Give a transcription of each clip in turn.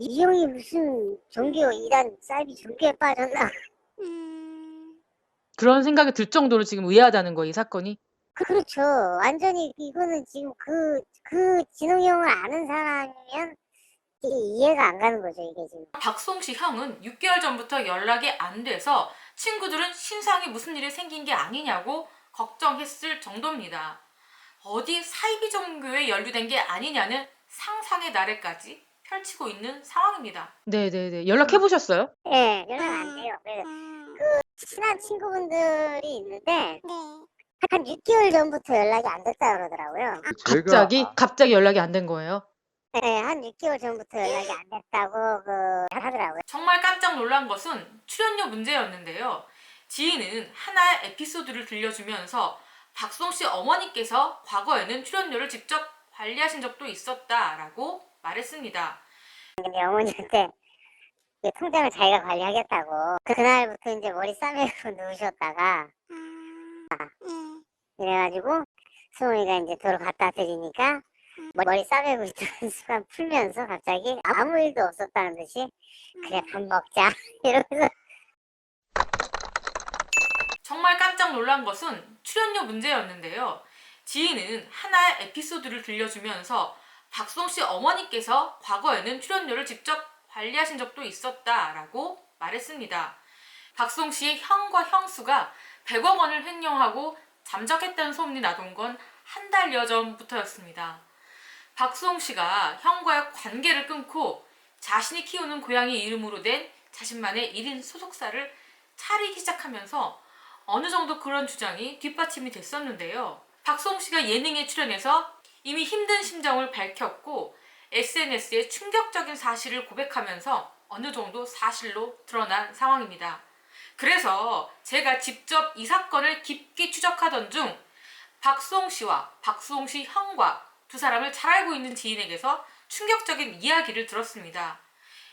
이 형이 무슨 종교 이단 사이비 종교에 빠졌나? 그런 생각이 들 정도로 지금 의아하다는 거예요, 이 사건이? 그렇죠. 완전히 이거는 지금 그 진홍이 형을 아는 사람이면 이게 이해가 안 가는 거죠, 이게 지금. 박송씨 형은 6개월 전부터 연락이 안 돼서 친구들은 신상에 무슨 일이 생긴 게 아니냐고 걱정했을 정도입니다. 어디 사이비 종교에 연루된 게 아니냐는 상상의 나래까지 펼치고 있는 상황입니다. 네네네. 연락해 보셨어요? 예, 연락 안 돼요. 그래서 그 친한 친구분들이 있는데 한 6개월 전부터 연락이 안 됐다 그러더라고요. 갑자기 연락이 안 된 거예요? 네, 한 6개월 전부터 연락이 안 됐다고 하더라고요. 정말 깜짝 놀란 것은 출연료 문제였는데요. 지인은 하나의 에피소드를 들려주면서 박송씨 어머니께서 과거에는 출연료를 직접 관리하신 적도 있었다라고 말했습니다. 근데 어머니한테 그 통장을 자기가 관리하겠다고 그날부터 이제 머리 싸매고 누우셨다가 이래가지고 수홍이가 이제 도로 갖다 드리니까 머리 싸매고 있던 순간 풀면서 갑자기 아무 일도 없었다는 듯이 그래 밥 먹자 이러면서. 정말 깜짝 놀란 것은 출연료 문제였는데요. 지인은 하나의 에피소드를 들려주면서 박송씨 어머니께서 과거에는 출연료를 직접 관리하신 적도 있었다라고 말했습니다. 박송씨의 형과 형수가 100억 원을 횡령하고 잠적했다는 소문이 나던 건 한 달여 전부터였습니다. 박송씨가 형과의 관계를 끊고 자신이 키우는 고양이 이름으로 된 자신만의 1인 소속사를 차리기 시작하면서 어느 정도 그런 주장이 뒷받침이 됐었는데요. 박송씨가 예능에 출연해서 이미 힘든 심정을 밝혔고 SNS에 충격적인 사실을 고백하면서 어느 정도 사실로 드러난 상황입니다. 그래서 제가 직접 이 사건을 깊게 추적하던 중 박송씨와 박송씨 형과 두 사람을 잘 알고 있는 지인에게서 충격적인 이야기를 들었습니다.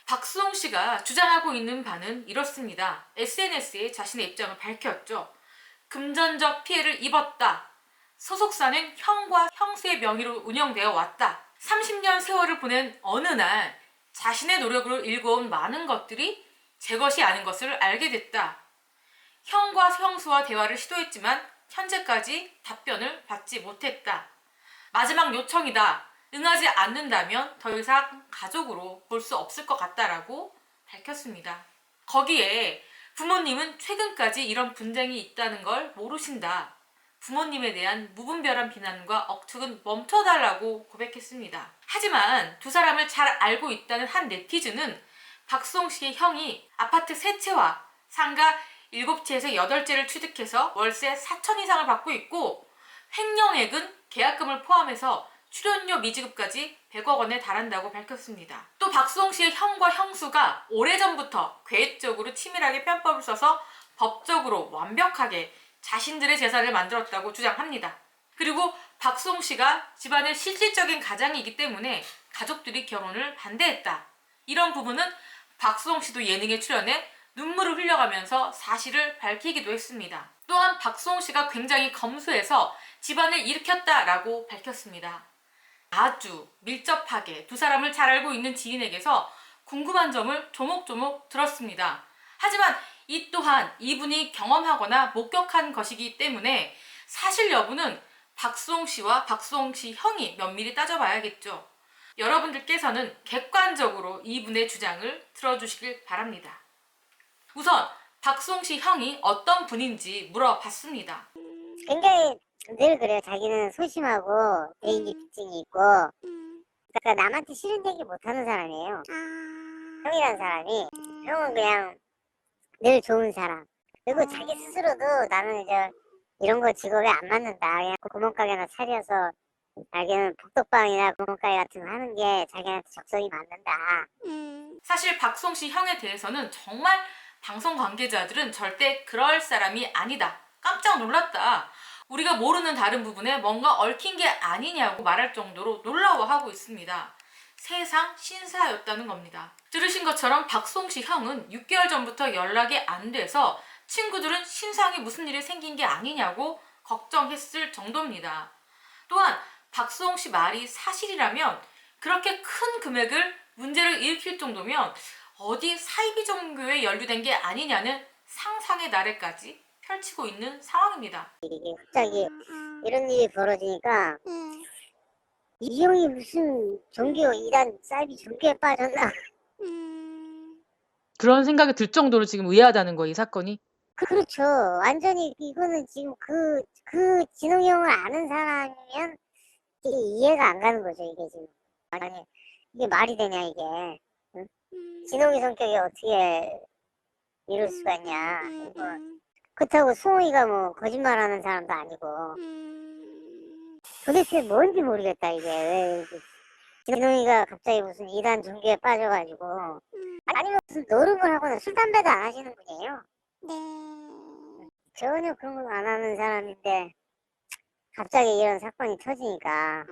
박수홍씨가 주장하고 있는 바는 이렇습니다. SNS에 자신의 입장을 밝혔죠. 금전적 피해를 입었다. 소속사는 형과 형수의 명의로 운영되어 왔다. 30년 세월을 보낸 어느 날 자신의 노력으로 일궈온 많은 것들이 제 것이 아닌 것을 알게 됐다. 형과 형수와 대화를 시도했지만 현재까지 답변을 받지 못했다. 마지막 요청이다. 응하지 않는다면 더 이상 가족으로 볼 수 없을 것 같다라고 밝혔습니다. 거기에 부모님은 최근까지 이런 분쟁이 있다는 걸 모르신다. 부모님에 대한 무분별한 비난과 억측은 멈춰달라고 고백했습니다. 하지만 두 사람을 잘 알고 있다는 한 네티즌은 박송씨의 형이 아파트 3채와 상가 7채에서 8채를 취득해서 월세 4천 이상을 받고 있고 횡령액은 계약금을 포함해서 출연료 미지급까지 100억 원에 달한다고 밝혔습니다. 또 박수홍씨의 형과 형수가 오래전부터 계획적으로 치밀하게 편법을 써서 법적으로 완벽하게 자신들의 재산을 만들었다고 주장합니다. 그리고 박수홍씨가 집안의 실질적인 가장이기 때문에 가족들이 결혼을 반대했다. 이런 부분은 박수홍씨도 예능에 출연해 눈물을 흘려가면서 사실을 밝히기도 했습니다. 또한 박수홍씨가 굉장히 검소해서 집안을 일으켰다라고 밝혔습니다. 아주 밀접하게 두 사람을 잘 알고 있는 지인에게서 궁금한 점을 조목조목 들었습니다. 하지만 이 또한 이분이 경험하거나 목격한 것이기 때문에 사실 여부는 박수홍씨와 박수홍씨 형이 면밀히 따져봐야겠죠. 여러분들께서는 객관적으로 이분의 주장을 들어주시길 바랍니다. 우선 박수홍씨 형이 어떤 분인지 물어봤습니다. 굉장히 늘 그래요. 자기는 소심하고 대인기피증이 있고 그러니까 남한테 싫은 얘기 못하는 사람이에요. 형이라는 사람이. 형은 그냥 늘 좋은 사람. 그리고 자기 스스로도 나는 이제 이런 거 직업에 안 맞는다. 그냥 구멍가게나 차려서 자기는 복덕방이나 구멍가게 같은 거 하는 게 자기한테 적성이 맞는다. 사실 박송씨 형에 대해서는 정말 방송 관계자들은 절대 그럴 사람이 아니다. 깜짝 놀랐다. 우리가 모르는 다른 부분에 뭔가 얽힌 게 아니냐고 말할 정도로 놀라워하고 있습니다. 세상 신사였다는 겁니다. 들으신 것처럼 박송씨 형은 6개월 전부터 연락이 안 돼서 친구들은 신상에 무슨 일이 생긴 게 아니냐고 걱정했을 정도입니다. 또한 박수홍씨 말이 사실이라면 그렇게 큰 금액을 문제를 일으킬 정도면 어디 사이비 종교에 연루된 게 아니냐는 상상의 나래까지 펼치고 있는 상황입니다. 이게 갑자기 이런 일이 벌어지니까 이 형이 무슨 종교 이단 사이비 종교에 빠졌나? 그런 생각이 들 정도로 지금 의아하다는 거예요, 이 사건이. 그렇죠. 완전히 이거는 지금 그 진홍이 형을 아는 사람이면 이게 이해가 안 가는 거죠, 이게 지금. 아니, 이게 말이 되냐, 이게. 응? 진홍이 성격이 어떻게 이럴 수가 있냐. 뭐, 그렇다고 수홍이가 뭐 거짓말하는 사람도 아니고. 도대체 뭔지 모르겠다, 이게. 왜 진홍이가 갑자기 무슨 이단 종교에 빠져가지고. 아니면 무슨 노름을 하거나 술, 담배도 안 하시는 분이에요. 전혀 그런 걸 안 하는 사람인데 갑자기 이런 사건이 터지니까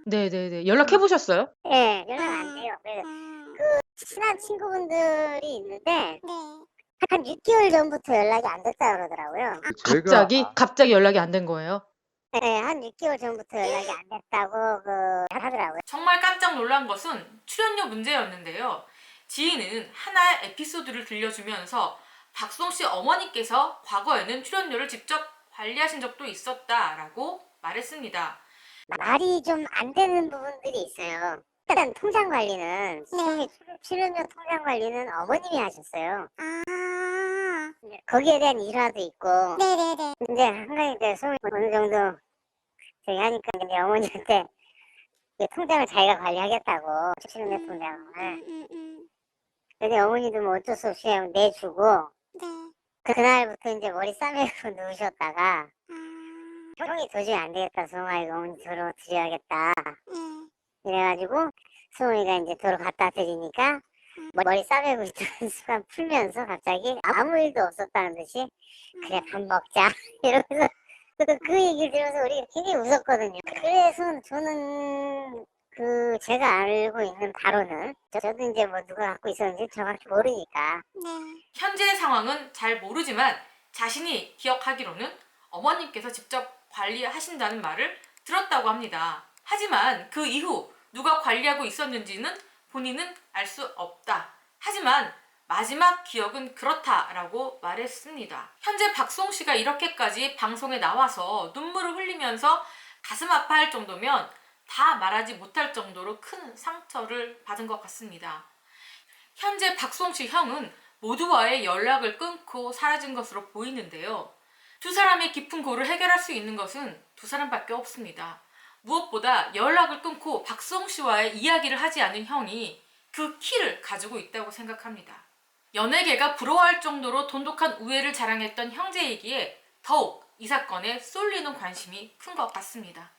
네네네. 연락해 보셨어요? 예, 연락 안 돼요. 그래서 그 친한 친구분들이 있는데 한 6개월 전부터 연락이 안 됐다 그러더라고요. 갑자기 연락이 안 된 거예요? 예, 한 6개월 전부터 연락이 안 됐다고 하더라고요. 정말 깜짝 놀란 것은 출연료 문제였는데요. 지인은 하나의 에피소드를 들려주면서 박수홍 씨 어머니께서 과거에는 출연료를 직접 관리하신 적도 있었다라고 말했습니다. 말이 좀 안 되는 부분들이 있어요. 일단 통장 관리는 출연료 통장 관리는 어머님이 하셨어요. 거기에 대한 일화도 있고. 이제 한 가지 이제 소위 어느 정도 저기 하니까 이제 어머니한테 그 통장을 자기가 관리하겠다고 출연료 통장을. 근데 어머니도 뭐 어쩔 수 없이 그냥 내주고 그날부터 이제 머리 싸매고 누우셨다가 형이 도저히 안 되겠다. 수홍아 이거 어머니 도로 드려야겠다. 이래가지고 수홍이가 이제 도로 갖다 드리니까 머리 싸매고 있던 순간 풀면서 갑자기 아무 일도 없었다는 듯이 그래 밥 먹자 이러면서 그 얘기를 들으면서 우리가 굉장히 웃었거든요. 그래서 저는 제가 알고 있는 바로는 저도 이제 뭐 누가 갖고 있었는지 정확히 모르니까 현재의 상황은 잘 모르지만 자신이 기억하기로는 어머님께서 직접 관리하신다는 말을 들었다고 합니다. 하지만 그 이후 누가 관리하고 있었는지는 본인은 알 수 없다. 하지만 마지막 기억은 그렇다라고 말했습니다. 현재 박수홍 씨가 이렇게까지 방송에 나와서 눈물을 흘리면서 가슴 아파할 정도면 다 말하지 못할 정도로 큰 상처를 받은 것 같습니다. 현재 박수홍 씨 형은 모두와의 연락을 끊고 사라진 것으로 보이는데요. 두 사람의 깊은 고를 해결할 수 있는 것은 두 사람밖에 없습니다. 무엇보다 연락을 끊고 박수홍 씨와의 이야기를 하지 않은 형이 그 키를 가지고 있다고 생각합니다. 연예계가 부러워할 정도로 돈독한 우애를 자랑했던 형제이기에 더욱 이 사건에 쏠리는 관심이 큰 것 같습니다.